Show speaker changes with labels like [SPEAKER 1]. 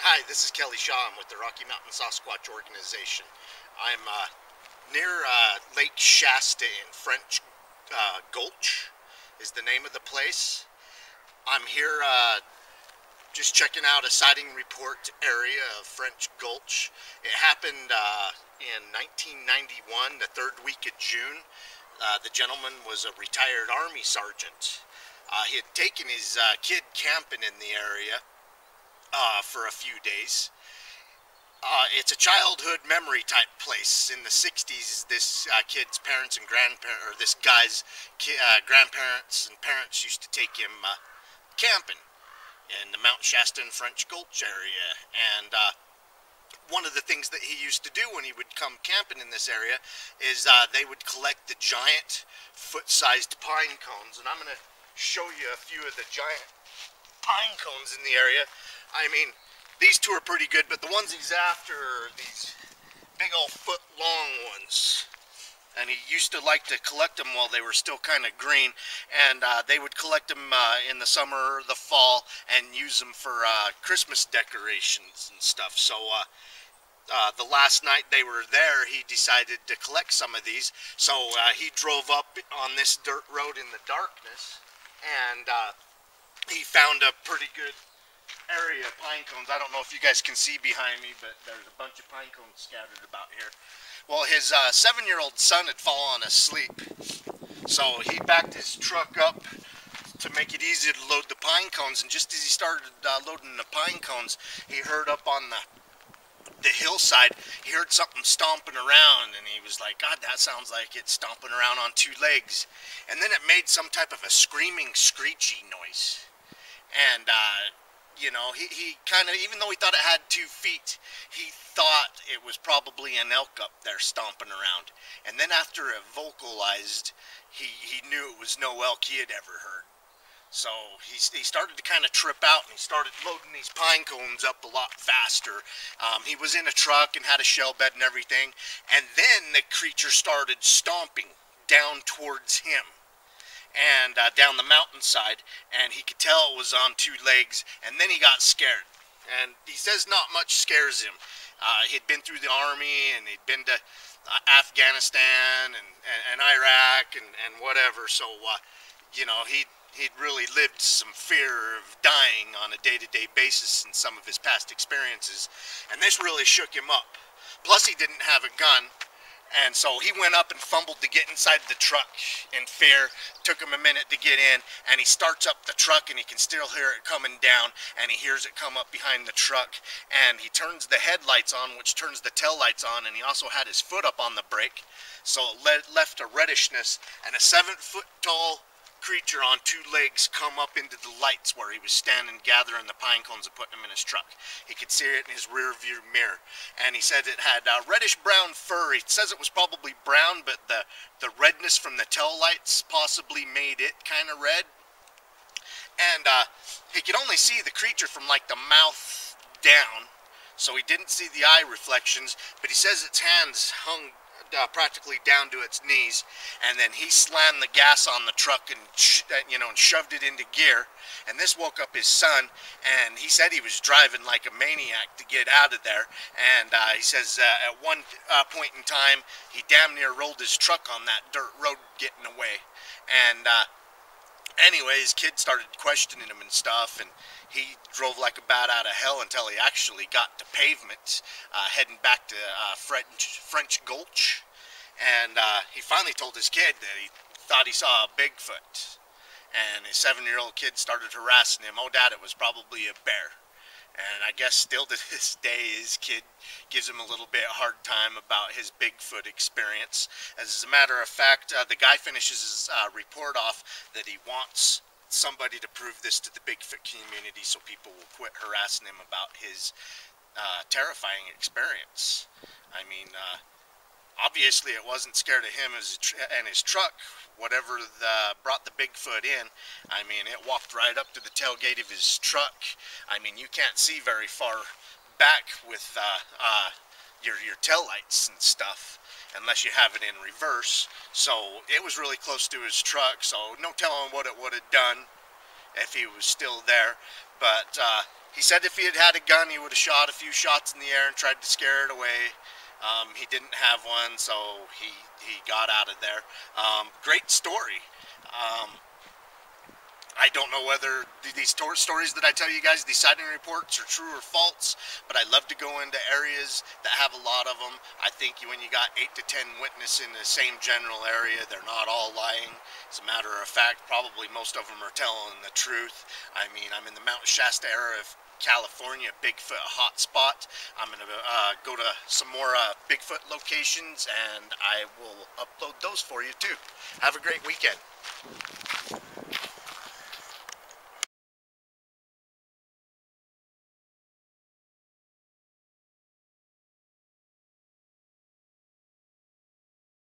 [SPEAKER 1] Hi, this is Kelly Shaw. I'm with the Rocky Mountain Sasquatch organization. I'm near Lake Shasta in French Gulch is the name of the place. I'm here just checking out a sighting report area of French Gulch. It happened in 1991, the third week of June. The gentleman was a retired Army sergeant. He had taken his kid camping in the area for a few days. It's a childhood memory type place. In the 60s, this kid's parents and grandparents, or this guy's grandparents and parents used to take him camping in the Mount Shasta and French Gulch area. And one of the things that he used to do when he would come camping in this area is they would collect the giant foot-sized pine cones. And I'm going to show you a few of the giant pine cones in the area. I mean, these two are pretty good, but the ones he's after are these big old foot-long ones. And he used to like to collect them while they were still kind of green, and they would collect them in the summer or the fall and use them for Christmas decorations and stuff. So the last night they were there, he decided to collect some of these. So he drove up on this dirt road in the darkness, and he found a pretty good area of pine cones. I don't know if you guys can see behind me, but there's a bunch of pine cones scattered about here. Well, his 7-year-old son had fallen asleep, so he backed his truck up to make it easy to load the pine cones, and just as he started loading the pine cones, he heard up on the hillside, he heard something stomping around, and he was like, God, that sounds like it's stomping around on two legs. And then it made some type of a screaming, screechy noise. And you know, he kind of, even though he thought it had 2 feet, he thought it was probably an elk up there stomping around. And then after it vocalized, he knew it was no elk he had ever heard. So he started to kind of trip out, and he started loading these pine cones up a lot faster. He was in a truck and had a shell bed and everything. And then the creature started stomping down towards him, and down the mountainside, and he could tell it was on 2 legs. And then he got scared, and he says not much scares him. He'd been through the army, and he'd been to Afghanistan and Iraq and whatever, so you know, he'd really lived some fear of dying on a day-to-day basis in some of his past experiences, and this really shook him up. Plus, he didn't have a gun. And so he went up and fumbled to get inside the truck in fear. Took him a minute to get in, and he starts up the truck, and he can still hear it coming down, and he hears it come up behind the truck, and he turns the headlights on, which turns the tail lights on, and he also had his foot up on the brake, so it left a redishness, and a 7-foot tall creature on 2 legs come up into the lights where he was standing gathering the pine cones and putting them in his truck. He could see it in his rear view mirror, and he said it had reddish brown fur. He says it was probably brown, but the redness from the tail lights possibly made it kind of red. And he could only see the creature from like the mouth down, so he didn't see the eye reflections, but he says its hands hung practically down to its knees, and then he slammed the gas on the truck and and shoved it into gear. And this woke up his son, and he said he was driving like a maniac to get out of there. And he says at one point in time, he damn near rolled his truck on that dirt road getting away. And anyway, his kid started questioning him and stuff, and he drove like a bat out of hell until he actually got to pavement, heading back to French Gulch. And he finally told his kid that he thought he saw a Bigfoot. And his 7-year-old kid started harassing him. Oh, Dad, it was probably a bear. And I guess still to this day, his kid gives him a little bit hard time about his Bigfoot experience. As a matter of fact, the guy finishes his report off that he wants somebody to prove this to the Bigfoot community so people will quit harassing him about his terrifying experience. I mean, obviously it wasn't scared of him and his truck. Whatever brought the Bigfoot in, I mean, it walked right up to the tailgate of his truck. I mean, you can't see very far back with your tail lights and stuff unless you have it in reverse. So it was really close to his truck, so no telling what it would have done if he was still there. But He said if he had had a gun, he would have shot a few shots in the air and tried to scare it away. He didn't have one, so he got out of there. Great story. I don't know whether these stories that I tell you guys, these sighting reports, are true or false, but I love to go into areas that have a lot of them. I think when you got 8 to 10 witnesses in the same general area, they're not all lying. As a matter of fact, probably most of them are telling the truth. I mean, I'm in the Mount Shasta area of California, Bigfoot hotspot. I'm going to go to some more Bigfoot locations, and I will upload those for you too. Have a great weekend.